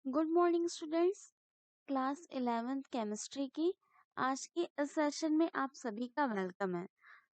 Good morning students. Class 11th chemistry की आज के इस सेशन में आप सभी का वेलकम है।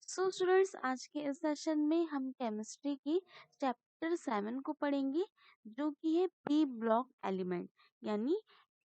सो स्टूडेंट्स, आज के इस सेशन में हम केमिस्ट्री की चैप्टर 7 को पढ़ेंगे, जो कि है पी ब्लॉक एलिमेंट यानी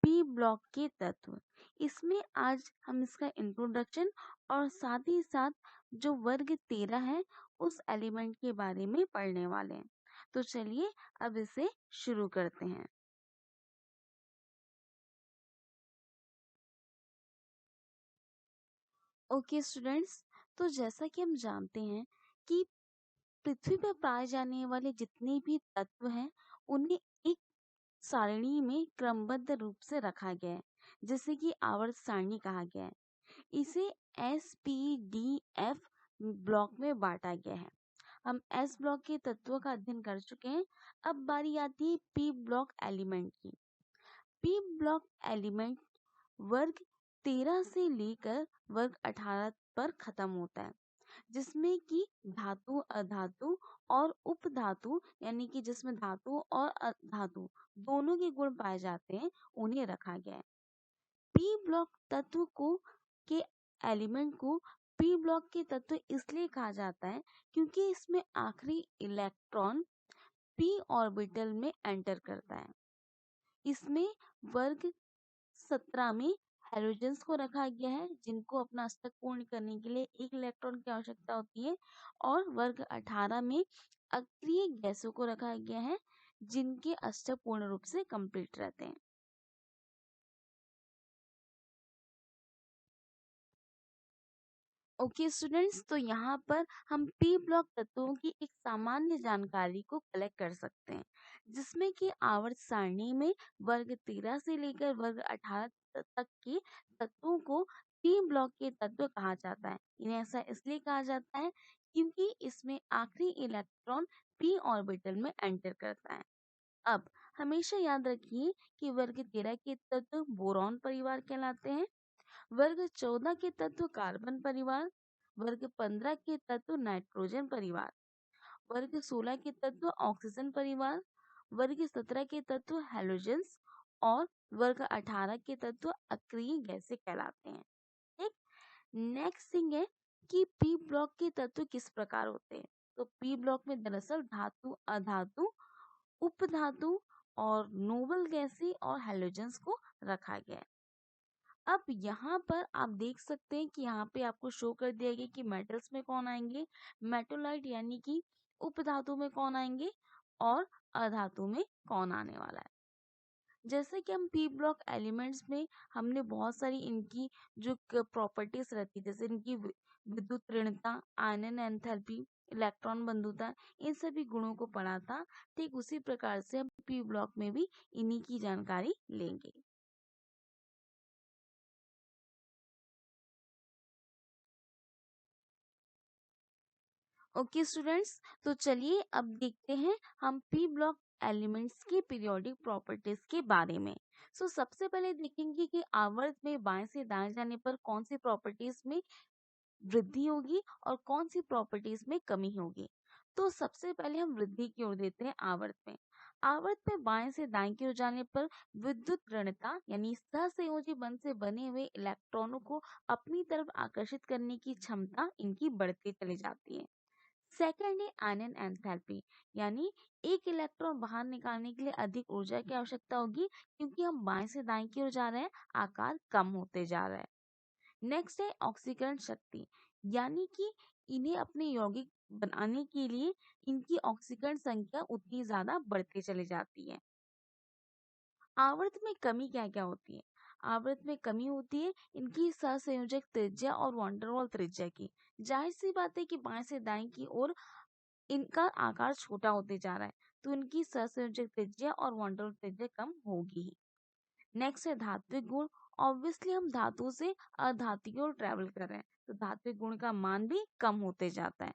पी ब्लॉक के तत्व। इसमें आज हम इसका इंट्रोडक्शन और साथ ही साथ जो वर्ग 13 है उस एलिमेंट के बारे में पढ़ने वाले हैं। तो चलिए अब इसे शुरू करते हैं। ओके स्टूडेंट्स, तो जैसा कि हम जानते हैं कि पृथ्वी पर पाए जाने वाले जितने भी तत्व हैं उन्हें एक सारणी में क्रमबद्ध रूप से रखा गया है, जिसे कि आवर्त सारणी कहा गया है। इसे SPDF ब्लॉक में बांटा गया है। हम एस ब्लॉक के तत्वों का अध्ययन कर चुके हैं। अब बारी आती है पी ब्लॉक एलिमेंट की। पी ब्लॉक एलिमेंट वर्ग 13 से लेकर वर्ग 18 पर खत्म होता है, जिसमें कि धातु, अधातु और उपधातु यानी कि जिसमें धातु और अधातु दोनों के गुण पाए जाते हैं, उन्हें रखा गया है। पी ब्लॉक तत्व को के एलिमेंट को पी ब्लॉक के तत्व इसलिए कहा जाता है क्योंकि इसमें आखिरी इलेक्ट्रॉन पी ऑर्बिटल में एंटर करता है। इसमें वर्ग 17 में हैलोजेंस को रखा गया है, जिनको अपना अष्टक पूर्ण करने के लिए एक इलेक्ट्रॉन की आवश्यकता होती है, और वर्ग 18 में अक्रिय गैसों को रखा गया है, जिनके अष्टक पूर्ण रूप से कंप्लीट रहते हैं। ओके स्टूडेंट्स, तो यहाँ पर हम पी ब्लॉक तत्वों की एक सामान्य जानकारी को कलेक्ट कर सकते हैं, जिसमें कि आवर्त सारणी में वर्ग 13 से लेकर वर्ग 18 तक के तत्वों को पी ब्लॉक के तत्व कहा जाता है। इन्हें ऐसा इसलिए कहा जाता है क्योंकि इसमें आखिरी इलेक्ट्रॉन पी ऑर्बिटल में एंटर करता है। अब हमेशा याद रखिए कि वर्ग 13 के तत्व बोरॉन परिवार कहलाते हैं, वर्ग 14 के तत्व कार्बन परिवार, वर्ग 15 के तत्व नाइट्रोजन परिवार, वर्ग 16 के तत्व ऑक्सीजन परिवार, वर्ग 17 के तत्व हैलोजेंस और वर्ग 18 के तत्व अक्रिय गैसें कहलाते हैं। ठीक। नेक्स्ट थिंग है कि पी ब्लॉक के तत्व किस प्रकार होते हैं। तो पी ब्लॉक में दरअसल धातु, अधातु, उपधातु और नोबल गैसें और हैलोजेंस को रखा गया है। अब यहाँ पर आप देख सकते हैं कि यहाँ पे आपको शो कर दिया गया कि मेटल्स में कौन आएंगे, मेटोलाइट यानी कि उपधातु में कौन आएंगे और अधातु में कौन आने वाला है। जैसे कि हम पी ब्लॉक एलिमेंट्स में हमने बहुत सारी इनकी जो प्रॉपर्टीज रहती है, जैसे इनकी विद्युत ऋणता, आयनन एंथैल्पी, इलेक्ट्रॉन बंधुता, इन सभी गुणों को पढ़ा था। ठीक उसी प्रकार से हम पी ब्लॉक में भी इन्हीं की जानकारी लेंगे। ओके स्टूडेंट्स, तो चलिए अब देखते हैं हम पी ब्लॉक एलिमेंट्स की पीरियोडिक प्रॉपर्टीज के बारे में। सबसे पहले देखेंगे कि आवर्त में बाएं से दाएं जाने पर कौन सी प्रॉपर्टीज में वृद्धि होगी और कौन सी प्रॉपर्टीज में कमी होगी। तो सबसे पहले हम वृद्धि की ओर देते हैं आवर्त में। आवर्त में बाएं से दाएं की ओर जाने पर विद्युत ऋणता यानी सहसंयोजी बंध से बने हुए इलेक्ट्रॉनों को अपनी तरफ आकर्षित करने की क्षमता इनकी बढ़ती चली जाती है। सेकेंड है आयनन एंथैल्पी, यानी एक इलेक्ट्रॉन बाहर निकालने के लिए अधिक ऊर्जा की आवश्यकता होगी, क्योंकि हम बाएं से दाएं की ओर जा रहे हैं, आकार कम होते जा रहा है। नेक्स्ट है ऑक्सीकरण शक्ति, यानी कि इन्हें अपने यौगिक बनाने के लिए इनकी ऑक्सीकरण संख्या उतनी ज्यादा बढ़ती चली जाती है। आवर्त में कमी क्या क्या होती है। आवर्त में कमी होती है इनकी सहसंयोजक त्रिज्या और वॉन्डरवॉल त्रिज्या की। जाहिर सी बात है कि बाएं से दाएं की ओर इनका आकार छोटा होते जा रहा है, तो इनकी सहसंयोजक त्रिज्या और वॉन्डरवॉल त्रिज्या कम होगी ही। नेक्स्ट है धात्विक गुण। ऑब्वियसली हम धातु से अधातु की ओर ट्रेवल कर रहे हैं, तो धात्विक गुण का मान भी कम होते जाता है।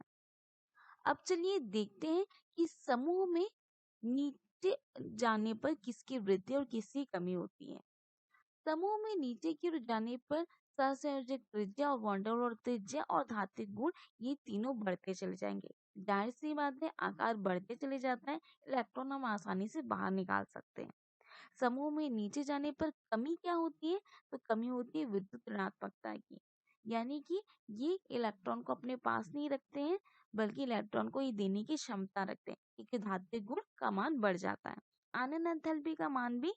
अब चलिए देखते हैं कि समूह में नीचे जाने पर किसकी वृद्धि और किसकी कमी होती है। समूह में नीचे की ओर जाने पर सहसंयोजक त्रिज्या और वॉन्डरवॉल त्रिज्या और धात्विक गुण ये तीनों बढ़ते चले जाएंगे। जाहिर सी बात है, आकार बढ़ते चले जाता है, इलेक्ट्रॉन हम आसानी से बाहर निकाल सकते हैं। समूह में नीचे जाने पर कमी क्या होती है? तो कमी होती है विद्युत ऋणात्मकता की। यानी कि ये इलेक्ट्रॉन को अपने पास नहीं रखते हैं, बल्कि इलेक्ट्रॉन को ये देने की क्षमता रखते हैं, क्योंकि धात्विक गुण का मान बढ़ जाता है। आयनन एंथैल्पी का मान भी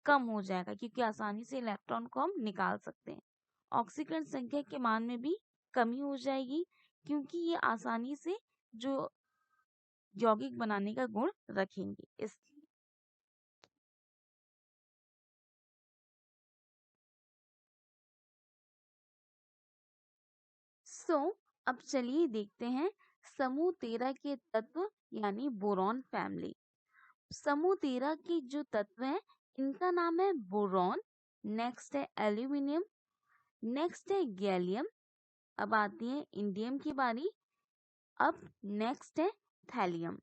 कम हो जाएगा, क्योंकि आसानी से इलेक्ट्रॉन को हम निकाल सकते हैं। ऑक्सीकरण संख्या के मान में भी कमी हो जाएगी, क्योंकि ये आसानी से जो यौगिक बनाने का गुण रखेंगे इसलिए। सो अब चलिए देखते हैं समूह 13 के तत्व यानी बोरॉन फैमिली। समूह 13 के जो तत्व हैं इनका नाम है बोरॉन, नेक्स्ट है एल्यूमिनियम, नेक्स्ट है गैलियम, अब आती है इंडियम की बारी, अब नेक्स्ट है थैलियम।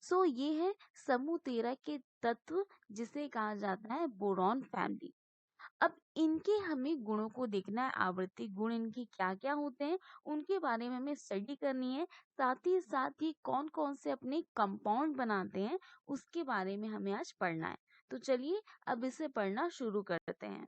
सो ये है समूह 13 के तत्व जिसे कहा जाता है बोरॉन फैमिली। अब इनके हमें गुणों को देखना है, आवृत्ति गुण इनके क्या क्या होते हैं उनके बारे में हमें स्टडी करनी है। साथ ही कौन कौन से अपने कंपाउंड बनाते हैं उसके बारे में हमें आज पढ़ना है। तो चलिए अब इसे पढ़ना शुरू करते हैं।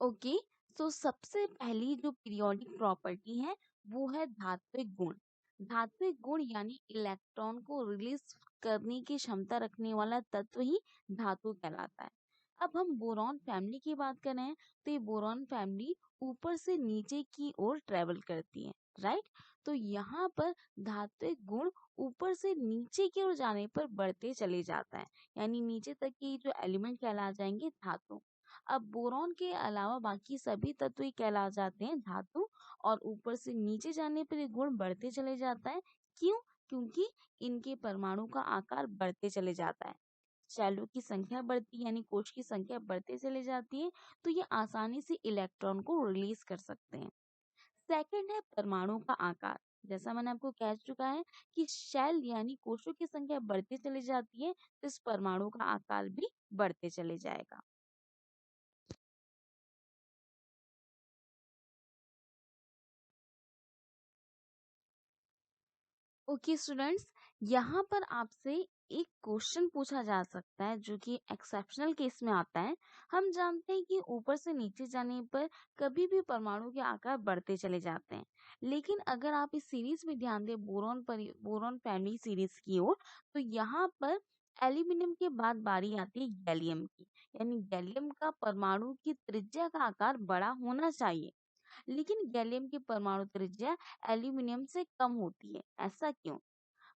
ओके, तो सबसे पहली जो पीरियोडिक प्रॉपर्टी है वो है धात्विक गुण। धात्विक गुण यानी इलेक्ट्रॉन को रिलीज करने की क्षमता रखने वाला तत्व ही धातु कहलाता है। अब हम बोरॉन फैमिली की बात करें तो ये बोरॉन फैमिली ऊपर से नीचे की ओर ट्रेवल करती है, राइट। तो यहाँ पर धात्विक गुण ऊपर से नीचे की ओर जाने पर बढ़ते चले जाता है, यानी नीचे तक की जो एलिमेंट कहला जाएंगे धातु। अब बोरॉन के अलावा बाकी सभी तत्व ही कहला जाते हैं धातु, और ऊपर से नीचे जाने पर ये गुण बढ़ते चले जाता है। क्यों? क्योंकि इनके परमाणु का आकार बढ़ते चले जाता है, शैलों की संख्या बढ़ती है, यानी कोश की संख्या बढ़ते चले जाती है, तो ये आसानी से इलेक्ट्रॉन को रिलीज कर सकते हैं। सेकंड है परमाणु का आकार। जैसा मैंने आपको कह चुका है कि शैल यानी कोशों की संख्या बढ़ती चली जाती है, तो इस परमाणु का आकार भी बढ़ते चले जाएगा। ओके स्टूडेंट्स, यहाँ पर आपसे एक क्वेश्चन पूछा जा सकता है जो कि एक्सेप्शनल केस में आता है। हम जानते हैं कि ऊपर से नीचे जाने पर कभी भी परमाणु के आकार बढ़ते चले जाते हैं, लेकिन अगर आप इस सीरीज में ध्यान दें बोरॉन फैमिली सीरीज की ओर, तो यहाँ पर एल्यूमिनियम के बाद बारी आती है गैलियम की। यानी गैलियम का परमाणु की त्रिज्या का आकार बड़ा होना चाहिए, लेकिन गैलियम की परमाणु त्रिज्या एल्यूमिनियम से कम होती है। ऐसा क्यों?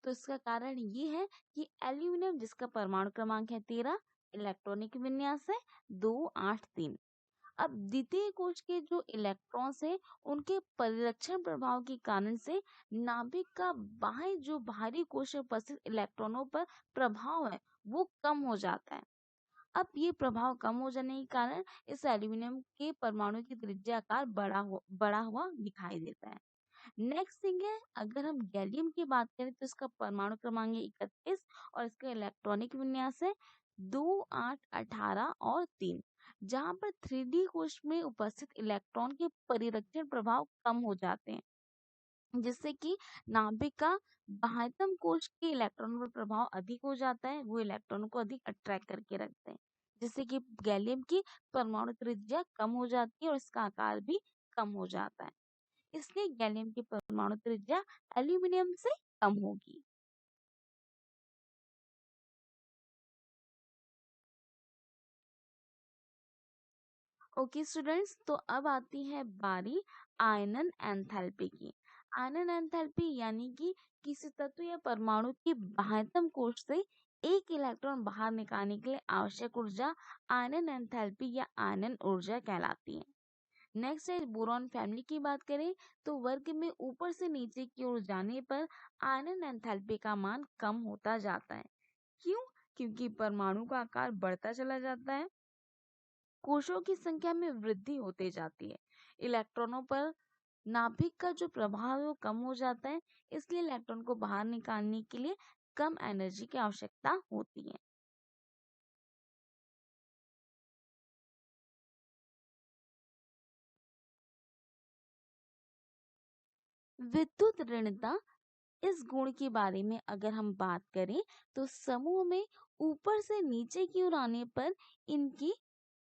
तो इसका कारण ये है कि एल्यूमिनियम जिसका परमाणु क्रमांक है 13, इलेक्ट्रॉनिक विन्यास है 283। अब द्वितीय कोश के जो इलेक्ट्रॉन्स है उनके परिरक्षण प्रभाव के कारण से नाभिक का बाह्य जो बाहरी कोश में उपस्थित इलेक्ट्रॉनों पर प्रभाव है वो कम हो जाता है। अब ये प्रभाव कम हो जाने के कारण इस एल्यूमिनियम के परमाणु की त्रिज्या आकार बड़ा हुआ दिखाई देता है। नेक्स्ट थिंग है, अगर हम गैलियम की बात करें तो इसका परमाणु क्रमांक है 31 और इसका इलेक्ट्रॉनिक विन्यास है 2 8 18 और 3, जहाँ पर 3D कोश में उपस्थित इलेक्ट्रॉन के परिरक्षण प्रभाव कम हो जाते हैं, जिससे कि नाभिक का बाह्यतम कोश के इलेक्ट्रॉन पर प्रभाव अधिक हो जाता है, वो इलेक्ट्रॉन को अधिक अट्रैक्ट करके रखते हैं, जिससे कि गैलियम की परमाणु त्रिज्या कम हो जाती है और इसका आकार भी कम हो जाता है। इसलिए गैलियम की परमाणु त्रिज्या एल्यूमिनियम से कम होगी। ओके स्टूडेंट्स, तो अब आती है बारी आयनन एंथैल्पी की। आयनन एंथैल्पी यानी कि किसी तत्व या परमाणु की बाह्यतम कोश से एक इलेक्ट्रॉन बाहर निकालने के लिए आवश्यक ऊर्जा आयनन एंथैल्पी या आयनन ऊर्जा कहलाती है। नेक्स्ट है बोरॉन फैमिली की बात करें तो वर्ग में ऊपर से नीचे की ओर जाने पर आयनन एंथैल्पी का मान कम होता जाता है। क्यों? क्योंकि परमाणु का आकार बढ़ता चला जाता है, कोशों की संख्या में वृद्धि होते जाती है, इलेक्ट्रॉनों पर नाभिक का जो प्रभाव है वो कम हो जाता है, इसलिए इलेक्ट्रॉन को बाहर निकालने के लिए कम एनर्जी की आवश्यकता होती है। विद्युत ऋणता इस गुण के बारे में अगर हम बात करें तो समूह में ऊपर से नीचे की ओर आने पर इनकी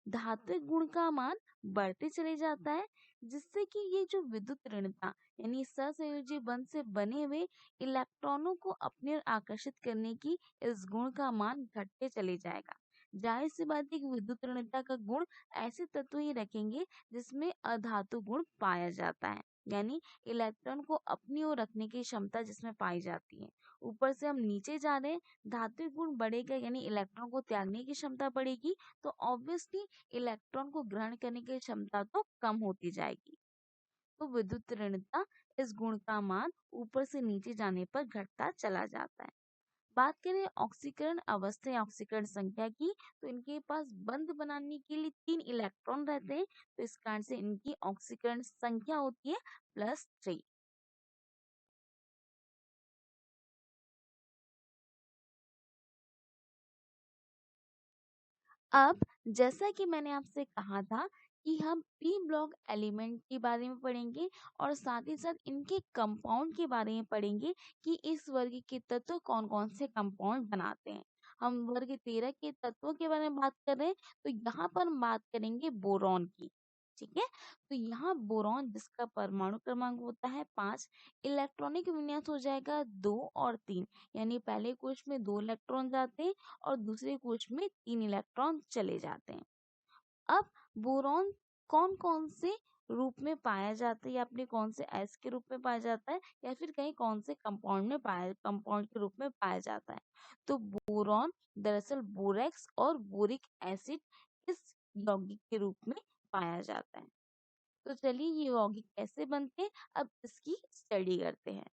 धात्विक गुण का मान बढ़ते चले जाता है, जिससे कि ये जो विद्युत ऋणता यानी सहसंयोजी बंध से बने हुए इलेक्ट्रॉनों को अपनी ओर आकर्षित करने की इस गुण का मान घटते चले जाएगा। जाहिर सी बात है कि विद्युत ऋणता का गुण ऐसे तत्व ही रखेंगे जिसमें अधातु गुण पाया जाता है, यानी इलेक्ट्रॉन को अपनी ओर रखने की क्षमता जिसमें पाई जाती है। ऊपर से हम नीचे जा रहे हैं, धात्विक गुण बढ़ेगा यानी इलेक्ट्रॉन को त्यागने की क्षमता बढ़ेगी, तो ऑब्वियसली इलेक्ट्रॉन को ग्रहण करने की क्षमता तो कम होती जाएगी। तो विद्युत ऋणता इस गुण का मान ऊपर से नीचे जाने पर घटता चला जाता है। बात करें ऑक्सीकरण अवस्था या ऑक्सीकरण संख्या की, तो इनके पास बंध बनाने के लिए 3 इलेक्ट्रॉन रहते हैं, तो इस कारण से इनकी ऑक्सीकरण संख्या होती है +3। अब जैसा कि मैंने आपसे कहा था कि हम पी ब्लॉक एलिमेंट के बारे में पढ़ेंगे और साथ ही साथ इनके कंपाउंड के बारे में पढ़ेंगे कि इस वर्ग के तत्व कौन कौन से कंपाउंड बनाते हैं। हम वर्ग 13 के तत्वों के बारे में बात कर रहे हैं, तो यहाँ पर हम बात करेंगे बोरॉन की। ठीक है, तो यहाँ बोरॉन जिसका परमाणु क्रमांक होता है 5, इलेक्ट्रॉनिक विन्यास हो जाएगा 2 और 3, यानी पहले कोश में 2 इलेक्ट्रॉन जाते हैं और दूसरे कोश में 3 इलेक्ट्रॉन चले जाते हैं। अब बोरॉन कौन कौन से रूप में पाया जाता है, या अपने कौन से एस के रूप में पाया जाता है, या फिर कहीं कौन से कंपाउंड के रूप में पाया जाता है। तो बोरॉन दरअसल बोरेक्स और बोरिक एसिड इस यौगिक के रूप में पाया जाता है। तो चलिए ये यौगिक कैसे बनते हैं, अब इसकी स्टडी करते हैं।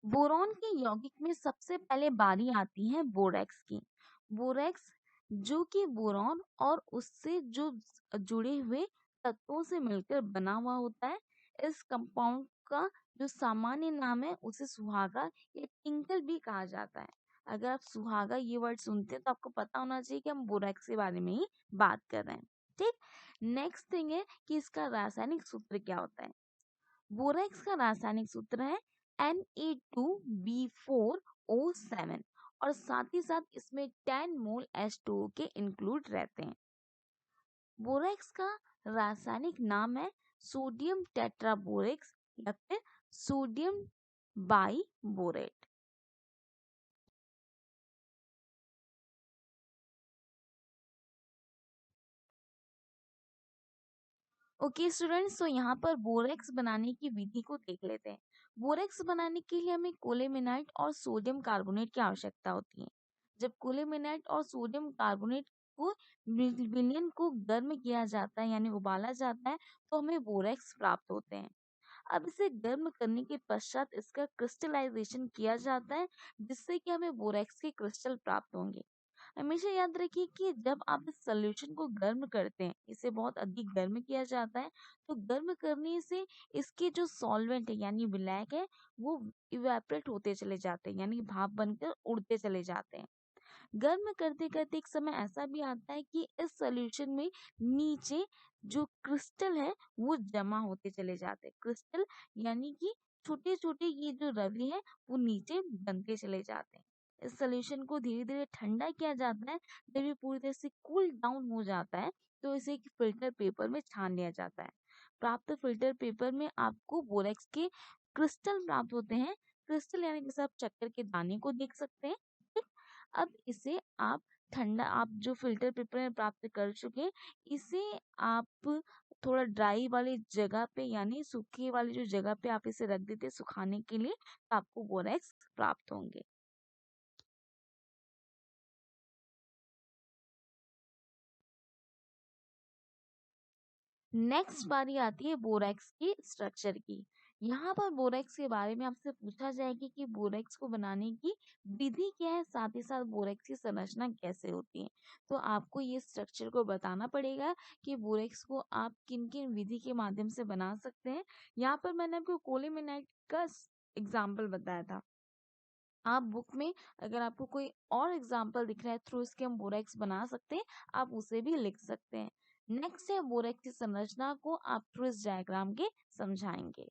बोरॉन के यौगिक में सबसे पहले बारी आती है बोरेक्स की। बोरेक्स जो कि बोरॉन और उससे जो जुड़े हुए तत्वों से मिलकर बना हुआ होता है। इस कंपाउंड का जो सामान्य नाम है उसे सुहागा या टिंकल भी कहा जाता है। अगर आप सुहागा ये वर्ड सुनते हैं तो आपको पता होना चाहिए कि हम बोरेक्स के बारे में ही बात कर रहे हैं। ठीक, नेक्स्ट थिंग है कि इसका रासायनिक सूत्र क्या होता है। बोरेक्स का रासायनिक सूत्र है Na2B4O7 और साथ ही साथ इसमें 10 मोल H2O के इंक्लूड रहते हैं। बोरेक्स का रासायनिक नाम है सोडियम टेट्राबोरेक्स या फिर sodium by borate. Okay students, तो यहाँ पर बोरेक्स बनाने की विधि को देख लेते हैं। बोरेक्स बनाने के लिए हमें कोलेमेनाइट और सोडियम कार्बोनेट की आवश्यकता होती है। जब कोलेमेनाइट और सोडियम कार्बोनेट को विलयन को गर्म किया जाता है यानी उबाला जाता है, तो हमें बोरेक्स प्राप्त होते हैं। अब इसे गर्म करने के पश्चात इसका क्रिस्टलाइजेशन किया जाता है, जिससे कि हमें बोरेक्स के क्रिस्टल प्राप्त होंगे। हमेशा याद रखिए कि जब आप इस सॉल्यूशन को गर्म करते हैं, इसे बहुत अधिक गर्म किया जाता है, तो गर्म करने से इसके जो सॉल्वेंट है यानी विलायक है वो इवेपोरेट होते चले जाते हैं, यानी भाप बनकर उड़ते चले जाते हैं। गर्म करते करते एक समय ऐसा भी आता है कि इस सॉल्यूशन में नीचे जो क्रिस्टल है वो जमा होते चले जाते हैं। क्रिस्टल यानी कि छोटे छोटे ये जो रवि है वो नीचे बनते चले जाते हैं। इस सॉल्यूशन को धीरे धीरे ठंडा किया जाता है। जब ये पूरी तरह से कूल डाउन हो जाता है तो इसे एक फिल्टर पेपर में छान लिया जाता है। प्राप्त फिल्टर पेपर में आपको बोरेक्स के क्रिस्टल प्राप्त होते हैं। क्रिस्टल यानी जैसे आप चक्कर के दाने को देख सकते हैं। ठीक? अब इसे आप जो फिल्टर पेपर में प्राप्त कर चुके हैं, इसे आप थोड़ा ड्राई वाली जगह पे यानी सूखे वाली जो जगह पे आप इसे रख देते हैं सुखाने के लिए, तो आपको बोरेक्स प्राप्त होंगे। नेक्स्ट बारी आती है बोरेक्स के स्ट्रक्चर की। यहाँ पर बोरेक्स के बारे में आपसे पूछा जाएगी कि बोरेक्स को बनाने की विधि क्या है, साथ ही साथ बोरेक्स की संरचना कैसे होती है। तो आपको ये स्ट्रक्चर को बताना पड़ेगा कि बोरेक्स को आप किन किन विधि के माध्यम से बना सकते हैं। यहाँ पर मैंने आपको कोलेमेनाइट का एग्जाम्पल बताया था। आप बुक में अगर आपको कोई और एग्जाम्पल दिख रहा है थ्रू इसके हम बोरेक्स बना सकते हैं, आप उसे भी लिख सकते हैं। नेक्स्ट है बोरेक्स की संरचना को आप थ्रू इस डायग्राम के समझाएंगे।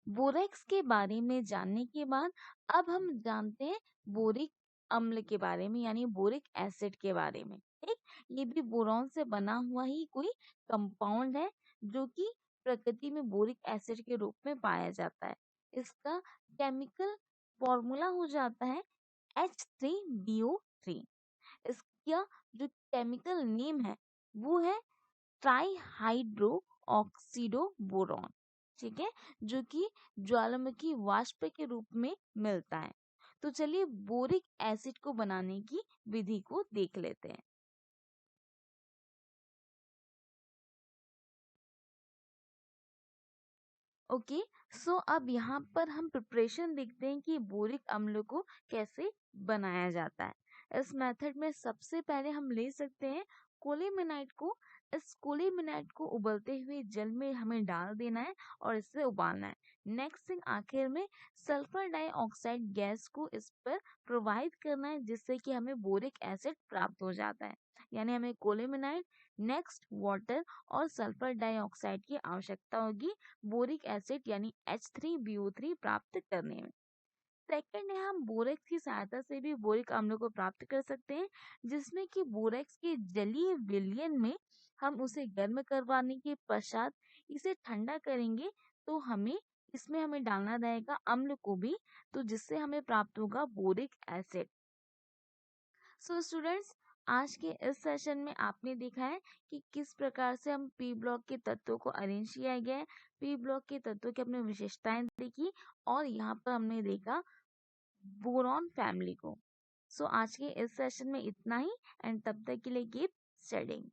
बोरेक्स के बारे में जानने के बाद अब हम जानते हैं बोरिक अम्ल के बारे में, यानी बोरिक एसिड के बारे में। ठीक, ये भी बोरॉन से बना हुआ ही कोई कंपाउंड है जो कि प्रकृति में बोरिक एसिड के रूप में पाया जाता है। इसका केमिकल फॉर्मूला हो जाता है H3BO3। इसका जो केमिकल नेम है वो है ट्राई हाइड्रो ऑक्सीडो बोरॉन। ठीक है, जो कि ज्वालामुखी वाष्प के रूप में मिलता है। तो चलिए बोरिक एसिड को बनाने की विधि को देख लेते हैं। ओके, सो अब यहाँ पर हम प्रिपरेशन देखते हैं कि बोरिक अम्ल को कैसे बनाया जाता है। इस मेथड में सबसे पहले हम ले सकते हैं कोलेमेनाइट को। इस कोलेमेनाइट को उबलते हुए जल में हमें डाल देना है और इसे उबालना है। नेक्स्ट थिंग, आखिर में सल्फर डाइऑक्साइड गैस को इस पर प्रोवाइड करना है, जिससे कि हमें बोरिक एसिड प्राप्त हो जाता है। यानी हमें कोलेमेनाइट, नेक्स्ट वाटर और सल्फर डाइऑक्साइड की आवश्यकता होगी बोरिक एसिड यानी H3BO3 प्राप्त करने में। सेकंड है, हम बोरेक्स की सहायता से भी बोरिक अम्ल को प्राप्त कर सकते हैं, जिसमें कि बोरेक्स के जलीय विलयन में हम उसे गर्म करवाने के पश्चात इसे ठंडा करेंगे, तो हमें डालना रहेगा अम्ल को भी, तो जिससे हमें प्राप्त होगा बोरिक एसिड। सो स्टूडेंट्स, आज के इस सेशन में आपने देखा है कि किस प्रकार से हम पी ब्लॉक के तत्वों को अरेंज किया गया है, पी ब्लॉक के तत्वों की अपने विशेषताएं देखी, और यहाँ पर हमने देखा बोरॉन फैमिली को। सो आज के इस सेशन में इतना ही, एंड तब तक के लिए कीप स्टडिंग।